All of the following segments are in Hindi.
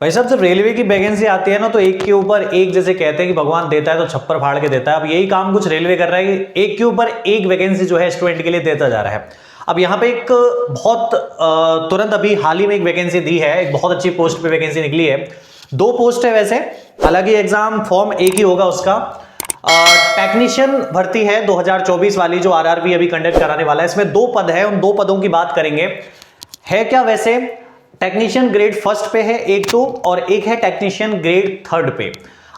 भाई साहब जब रेलवे की वैकेंसी आती है ना तो एक के ऊपर एक, जैसे कहते हैं कि भगवान देता है तो छप्पर फाड़ के देता है। अब यही काम कुछ रेलवे कर रहा है कि एक के ऊपर एक वैकेंसी जो है स्टूडेंट के लिए देता जा रहा है। अब यहाँ पे एक बहुत तुरंत अभी हाल ही में एक वैकेंसी दी है, एक बहुत अच्छी पोस्ट पे वैकेंसी निकली है। 2 पोस्ट है वैसे, हालांकि एग्जाम फॉर्म एक ही होगा उसका। टेक्नीशियन भर्ती है 2024 वाली, जो आरआरबी अभी कंडक्ट कराने वाला है। इसमें 2 पद है, उन 2 पदों की बात करेंगे। है क्या वैसे, टेक्नीशियन ग्रेड फर्स्ट पे है एक तो, और एक है टेक्नीशियन ग्रेड थर्ड पे।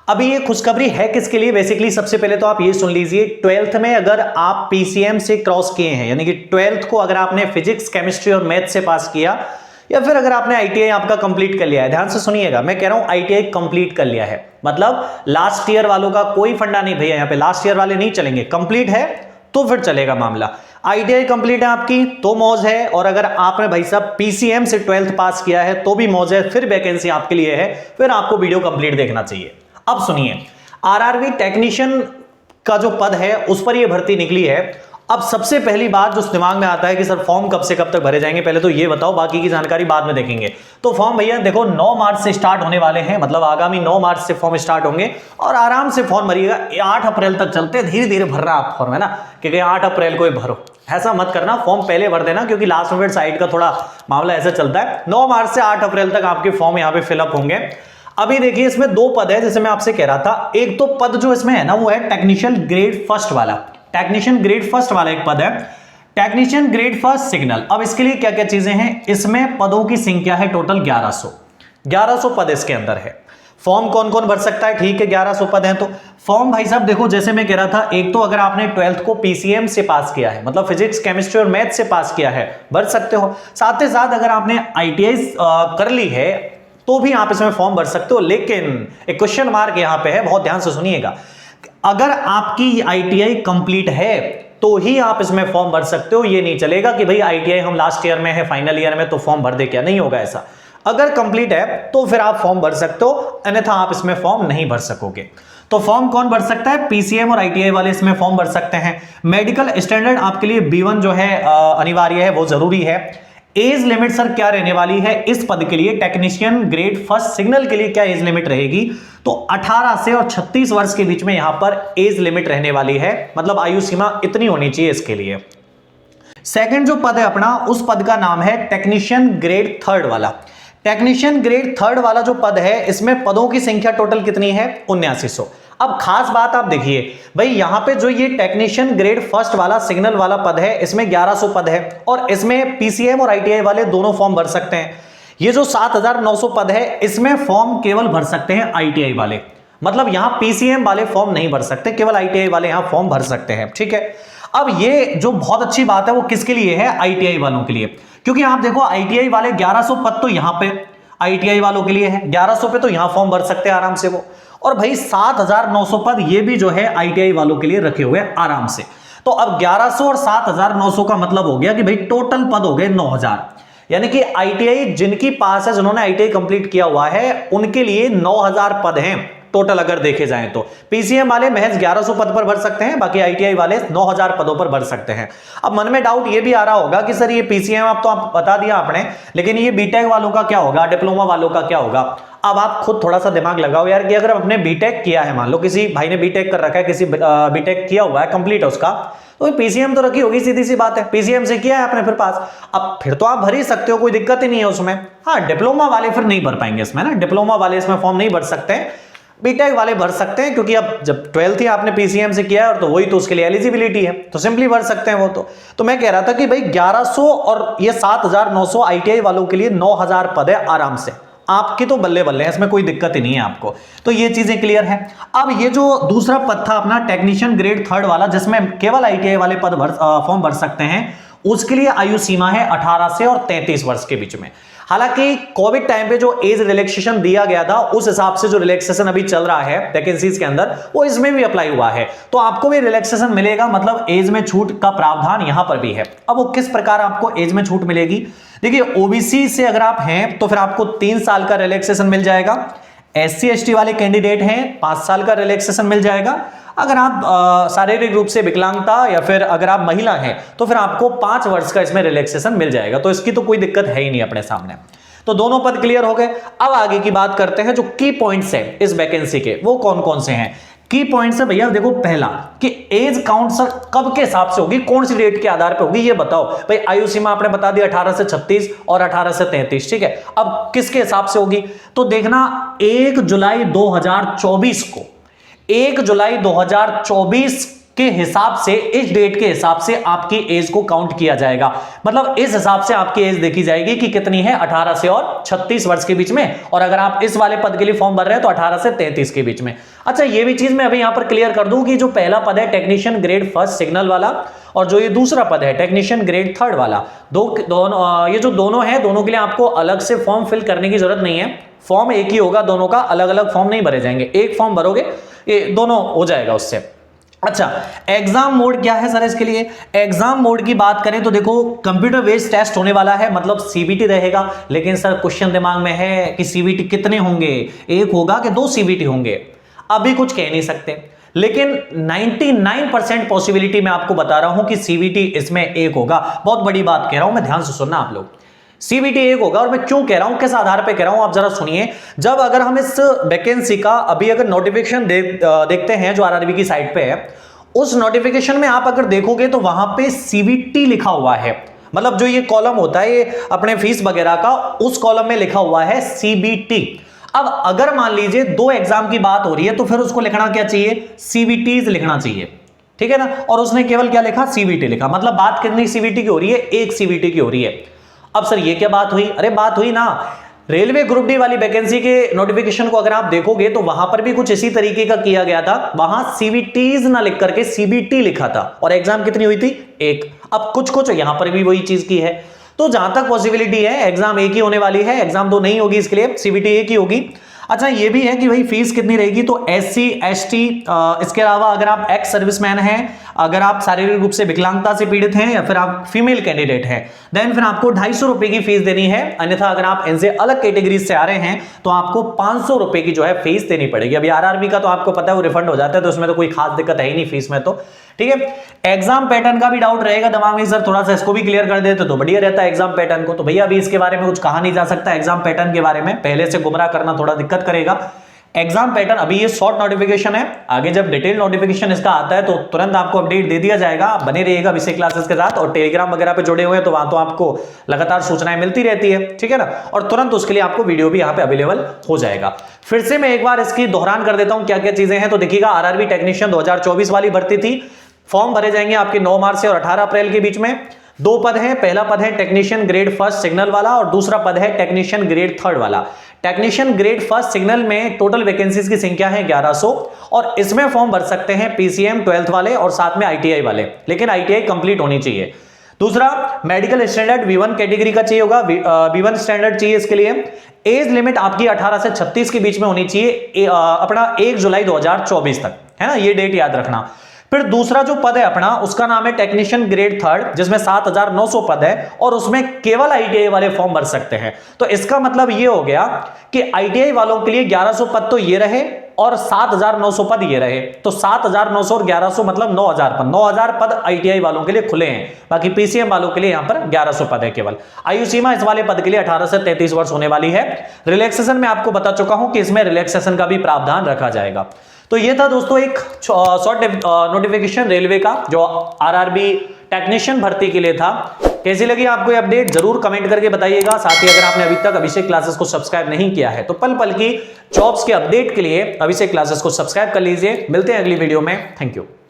अभी ये खुशखबरी है किसके लिए? बेसिकली सबसे पहले तो आप ये सुन लीजिए, 12th में अगर आप पीसीएम से क्रॉस किए हैं, यानी कि 12th को अगर आपने फिजिक्स, केमिस्ट्री और मैथ से पास किया, या फिर अगर आपने आईटीआई आपका कंप्लीट कर लिया है, ध्यान से सुनिएगा, मैं कह रहा हूं आईटीआई कंप्लीट कर लिया है, मतलब लास्ट ईयर वालों का कोई फंडा नहीं भैया, यहां पे लास्ट ईयर वाले नहीं चलेंगे। कंप्लीट है तो फिर चलेगा मामला। आईटीआई कंप्लीट है आपकी तो मौज है, और अगर आपने भाई साहब पीसीएम से 12th पास किया है तो भी मौज है, फिर वैकेंसी आपके लिए है, फिर आपको वीडियो कंप्लीट देखना चाहिए। अब सुनिए, आरआरबी टेक्नीशियन का जो पद है उस पर यह भर्ती निकली है। अब सबसे पहली बात जो दिमाग में आता है कि सर फॉर्म कब से कब तक भरे जाएंगे, पहले तो ये बताओ, बाकी की जानकारी बाद में देखेंगे। तो फॉर्म भैया देखो 9 मार्च से स्टार्ट होने वाले हैं, मतलब आगामी 9 मार्च से फॉर्म स्टार्ट होंगे, और आराम से फॉर्म भरिएगा। 8 अप्रैल तक चलते, धीरे धीरे भर रहा आप फॉर्म, है ना, क्योंकि 8 अप्रैल को ही भरो, ऐसा मत करना फॉर्म पहले भर देना, क्योंकि लास्ट मिनट साइड का थोड़ा मामला ऐसा चलता है। 9 मार्च से 8 अप्रैल तक आपके फॉर्म यहाँ पे फिलअप होंगे। अभी देखिए इसमें 2 पद है, जैसे मैं आपसे कह रहा था। एक तो पद जो इसमें है ना वो है टेक्नीशियन ग्रेड फर्स्ट वाला, टेक्नीशियन ग्रेड फर्स्ट वाला एक पद है, टेक्नीशियन ग्रेड फर्स्ट सिग्नल। अब इसके लिए क्या क्या चीजें हैं, इसमें पदों की संख्या है टोटल 1100 पद इसके अंदर है। फॉर्म कौन कौन भर सकता है? ठीक है 1100 पद हैं तो फॉर्म भाई साहब देखो, जैसे मैं कह रहा था, एक तो अगर आपने 12th को पीसीएम से पास किया है, मतलब फिजिक्स, केमिस्ट्री और मैथ से पास किया है, भर सकते हो। साथ ही साथ अगर आपने आईटीआई कर ली है तो भी आप इसमें फॉर्म भर सकते हो। लेकिन एक क्वेश्चन मार्क यहां पे है, बहुत ध्यान से सुनिएगा, अगर आपकी आईटीआई कंप्लीट है तो ही आप इसमें फॉर्म भर सकते हो। ये नहीं चलेगा कि भाई आईटीआई हम लास्ट ईयर में है, फाइनल ईयर में, तो फॉर्म भर दे, क्या नहीं होगा ऐसा। अगर कंप्लीट है तो फिर आप फॉर्म भर सकते हो, अन्यथा आप इसमें फॉर्म नहीं भर सकोगे। तो फॉर्म कौन भर सकता है? पीसीएम और आईटीआई वाले इसमें फॉर्म भर सकते हैं। मेडिकल स्टैंडर्ड आपके लिए B1 जो है अनिवार्य है, वो जरूरी है। एज लिमिट सर क्या रहने वाली है इस पद के लिए, टेक्नीशियन ग्रेड फर्स्ट सिग्नल के लिए क्या एज लिमिट रहेगी? तो 18 से और 36 वर्ष के बीच में यहां पर एज लिमिट रहने वाली है, मतलब आयु सीमा इतनी होनी चाहिए इसके लिए। सेकंड जो पद है अपना, उस पद का नाम है टेक्नीशियन ग्रेड थर्ड वाला। टेक्नीशियन ग्रेड थर्ड वाला जो पद है, इसमें पदों की संख्या टोटल कितनी है? 7900। अब खास बात आप देखिए भाई, यहां पे जो ये टेक्नीशियन ग्रेड फर्स्ट वाला सिग्नल वाला पद है, इसमें 1100 पद है, और इसमें पीसीएम और आईटीआई वाले दोनों फॉर्म भर सकते हैं। ये जो 7900 पद है, इसमें फॉर्म केवल भर सकते हैं आईटीआई वाले, मतलब यहां पीसीएम वाले फॉर्म नहीं भर सकते, केवल आईटीआई वाले यहां फॉर्म भर सकते हैं। ठीक है, अब ये जो बहुत अच्छी बात है वो किसके लिए है? आईटीआई वालों के लिए, क्योंकि आप देखो आईटीआई वाले 1100 पद तो यहां पे आईटीआई वालों के लिए है, 1100 पे तो यहां फॉर्म भर सकते हैं आराम से वो, और भाई 7900 पद ये भी जो है आईटीआई वालों के लिए रखे हुए हैं आराम से। तो अब 1100 और 7900 का मतलब हो गया कि भाई टोटल पद हो गए 9000, यानी कि आईटीआई जिनकी पास है, जिन्होंने आईटीआई कंप्लीट किया हुआ है, उनके लिए 9000 पद हैं टोटल अगर देखे जाएं तो। पीसीएम वाले महज 1100 पद पर भर सकते हैं, बाकी आईटीआई वाले 9000 पदों पर भर सकते हैं। अब मन में डाउट ये भी आ रहा होगा कि सर ये पीसीएम अब तो आप बता दिया आपने, लेकिन ये बीटेक वालों का क्या होगा, डिप्लोमा वालों का क्या होगा? अब आप खुद थोड़ा सा दिमाग लगाओ यार, कि अगर आपने बीटेक किया है, मान लो किसी भाई ने बीटेक कर रखा है, किसी बीटेक किया हुआ है, कंप्लीट है उसका, तो पीसीएम तो रखी होगी, सीधी सी बात है, पीसीएम से किया है आपने फिर पास, अब फिर तो आप भर ही सकते हो, कोई दिक्कत ही नहीं है उसमें। हाँ, डिप्लोमा वाले फिर नहीं भर पाएंगे इसमें ना, डिप्लोमा वाले इसमें फॉर्म नहीं भर सकते हैं, बीटेक वाले भर सकते हैं, क्योंकि अब जब 12th ही आपने पीसीएम से किया है, और तो वही तो उसके लिए एलिजिबिलिटी है, तो सिंपली भर सकते हैं वो तो मैं कह रहा था कि भाई 1100 और ये 7900 आईटीआई वालों के लिए 9000 पद है आराम से, आपकी तो बल्ले बल्ले है, इसमें कोई दिक्कत ही नहीं है आपको। तो ये चीजें क्लियर है। अब ये जो दूसरा पद था अपना टेक्नीशियन ग्रेड थर्ड वाला, जिसमें केवल आईटीआई वाले पद फॉर्म भर सकते हैं, उसके लिए आयु सीमा है 18 से और 33 वर्ष के बीच में। हालांकि कोविड टाइम पे जो एज रिलैक्सेशन दिया गया था, उस हिसाब से जो रिलैक्सेशन अभी चल रहा है वैकेंसीज के अंदर, वो इसमें भी अप्लाई हुआ है, तो आपको भी रिलैक्सेशन मिलेगा, मतलब एज में छूट का प्रावधान यहां पर भी है। अब वो किस प्रकार आपको एज में छूट मिलेगी? देखिए, ओबीसी से अगर आप हैं तो फिर आपको 3 साल का रिलैक्सेशन मिल जाएगा, SC ST वाले कैंडिडेट हैं 5 साल का रिलैक्सेशन मिल जाएगा, अगर आप शारीरिक रूप से विकलांगता या फिर अगर आप महिला हैं तो फिर आपको 5 वर्ष का इसमें रिलैक्सेशन मिल जाएगा। तो इसकी तो कोई दिक्कत है ही नहीं अपने सामने। तो दोनों पद क्लियर हो गए। अब आगे की बात करते हैं, जो की पॉइंट्स है इस वैकेंसी के वो कौन कौन से हैं। की पॉइंट्स है भैया, देखो पहला कि एज काउंट सर कब के हिसाब से होगी, कौन सी डेट के आधार पे होगी ये बताओ भाई। आयु सीमा आपने बता दी 18 से 36 और 18 से 33, ठीक है। अब किसके हिसाब से होगी, तो देखना 1 जुलाई 2024 को, 1 जुलाई 2024 के हिसाब से, इस डेट के हिसाब से आपकी एज को काउंट किया जाएगा। मतलब इस हिसाब से आपकी एज देखी जाएगी कि कितनी है, 18 से और 36 वर्ष के बीच में। और अगर आप इस वाले पद के लिए फॉर्म भर रहे हैं तो 18 से 33 के बीच में। अच्छा, ये भी चीज मैं अभी यहां पर क्लियर कर दूं कि जो पहला पद है टेक्नीशियन ग्रेड फर्स्ट सिग्नल वाला, और जो ये दूसरा पद है टेक्नीशियन ग्रेड थर्ड वाला, ये जो दोनों है, दोनों के लिए आपको अलग से फॉर्म फिल करने की जरूरत नहीं है। फॉर्म एक ही होगा, दोनों का अलग अलग फॉर्म नहीं भरे जाएंगे, एक फॉर्म भरोगे ये दोनों हो जाएगा उससे। अच्छा, एग्जाम मोड क्या है सर इसके लिए। एग्जाम मोड की बात करें तो देखो कंप्यूटर बेस्ड टेस्ट होने वाला है, मतलब सीबीटी रहेगा। लेकिन सर क्वेश्चन दिमाग में है कि सीबीटी कितने होंगे, एक होगा कि 2 सीबीटी होंगे, अभी कुछ कह नहीं सकते। लेकिन 99% पॉसिबिलिटी मैं आपको बता रहा हूं कि सीबीटी इसमें एक होगा। बहुत बड़ी बात कह रहा हूं मैं, ध्यान से सुनना आप लोग। सीबीटी एक होगा, और मैं क्यों कह रहा हूं, किस आधार पे कह रहा हूं आप जरा सुनिए। जब अगर हम इस वैकेंसी का अभी अगर नोटिफिकेशन देखते हैं जो आरआरबी की साइट पे है, उस नोटिफिकेशन में आप अगर देखोगे तो वहां पे सीबीटी लिखा हुआ है। मतलब जो ये कॉलम होता है ये अपने फीस वगैरह का, उस कॉलम में लिखा हुआ है सीबीटी। अब अगर मान लीजिए 2 एग्जाम की बात हो रही है तो फिर उसको लिखना क्या चाहिए, सीबीटीज लिखना चाहिए, ठीक है ना। और उसने केवल क्या लिखा, सीबीटी लिखा। मतलब बात कितनी सीबीटी की हो रही है, एक सीबीटी की हो रही है। अब सर ये क्या बात हुई, अरे बात हुई ना, रेलवे ग्रुप डी वाली वैकेंसी के नोटिफिकेशन को अगर आप देखोगे तो वहां पर भी कुछ इसी तरीके का किया गया था। वहां सीबीटीज ना लिख करके सीबीटी लिखा था, और एग्जाम कितनी हुई थी, एक। अब कुछ कुछ यहां पर भी वही चीज की है। तो जहां तक पॉसिबिलिटी है एग्जाम एक ही होने वाली है, एग्जाम 2 नहीं होगी, इसके लिए सीबीटी एक ही होगी। अच्छा, ये भी है कि भाई फीस कितनी रहेगी, तो एससी एसटी, इसके अलावा अगर आप एक्स सर्विसमैन हैं, अगर आप शारीरिक रूप से विकलांगता से पीड़ित हैं, या फिर आप फीमेल कैंडिडेट हैं, देन फिर आपको 250 रुपए की फीस देनी है। अन्यथा अगर आप इनसे अलग कैटेगरीज से आ रहे हैं तो आपको 500 रुपए की जो है फीस देनी पड़ेगी। अभी आरआरबी का तो आपको पता है वो रिफंड हो जाता है, तो उसमें तो कोई खास दिक्कत है ही नहीं फीस में, तो ठीक है। एग्जाम पैटर्न का भी डाउट रहेगा दिमाग में, सर थोड़ा सा इसको भी क्लियर कर देते तो बढ़िया रहता है एग्जाम पैटर्न को। तो भैया अभी इसके बारे में कुछ कहा नहीं जा सकता, एग्जाम पैटर्न के बारे में पहले से गुमराह करना थोड़ा दिक्कत करेगा। एग्जाम पैटर्न अभी ये शॉर्ट नोटिफिकेशन है, आगे जब डिटेल नोटिफिकेशन इसका आता है तो तुरंत आपको अपडेट दे दिया जाएगा। बने रहिएगा अभिषेक क्लासेस के साथ, और टेलीग्राम वगैरह पे जुड़े हुए हैं तो वहां तो आपको लगातार सूचनाएं मिलती रहती है, ठीक है ना। और तुरंत उसके लिए आपको वीडियो भी यहाँ पे अवेलेबल हो जाएगा। फिर से मैं एक बार इसकी दोहरान कर देता हूं क्या क्या चीजें हैं। तो देखिएगा, आरआरबी टेक्नीशियन 2024 वाली भर्ती थी, फॉर्म भरे जाएंगे आपके 9 मार्च से और 18 अप्रैल के बीच में। 2 पद हैं, पहला पद है टेक्नीशियन ग्रेड फर्स्ट सिग्नल वाला, और दूसरा पद है टेक्नीशियन ग्रेड थर्ड वाला। टेक्नीशियन ग्रेड फर्स्ट सिग्नल में टोटल वैकेंसीज की संख्या है 1100, और इसमें फॉर्म भर सकते हैं पीसीएम 12th वाले और साथ में आईटीआई वाले, लेकिन आईटीआई कंप्लीट होनी चाहिए। दूसरा, मेडिकल स्टैंडर्ड V1 कैटेगरी का चाहिए होगा, V1 स्टैंडर्ड चाहिए इसके लिए। एज लिमिट आपकी 18 से 36 के बीच में होनी चाहिए, अपना 1 जुलाई 2024 तक, है ना, ये डेट याद रखना। फिर दूसरा जो पद है अपना, उसका नाम है टेक्नीशियन ग्रेड थर्ड, जिसमें 7900 पद है, और उसमें केवल आईटीआई वाले फॉर्म भर सकते हैं। तो इसका मतलब ये हो गया कि आईटीआई वालों के लिए 1100 पद तो ये रहे और 7900 पद ये रहे। तो 7900 और 1100 मतलब 9000 पद, 9000 पद आईटीआई वालों के लिए खुले हैं। बाकी पीसीएम वालों के लिए यहां पर 1100 पद है केवल। आयु सीमा इस वाले पद के लिए 18 से 33 वर्ष होने वाली है। रिलैक्सेशन में आपको बता चुका हूं कि इसमें रिलैक्सेशन का भी प्रावधान रखा जाएगा। तो ये था दोस्तों एक शॉर्ट नोटिफिकेशन रेलवे का जो आरआरबी टेक्नीशियन भर्ती के लिए था। कैसी लगी आपको ये अपडेट जरूर कमेंट करके बताइएगा। साथ ही अगर आपने अभी तक अभिषेक क्लासेस को सब्सक्राइब नहीं किया है तो पल पल की जॉब्स के अपडेट के लिए अभिषेक क्लासेस को सब्सक्राइब कर लीजिए। मिलते हैं अगली वीडियो में। Thank you.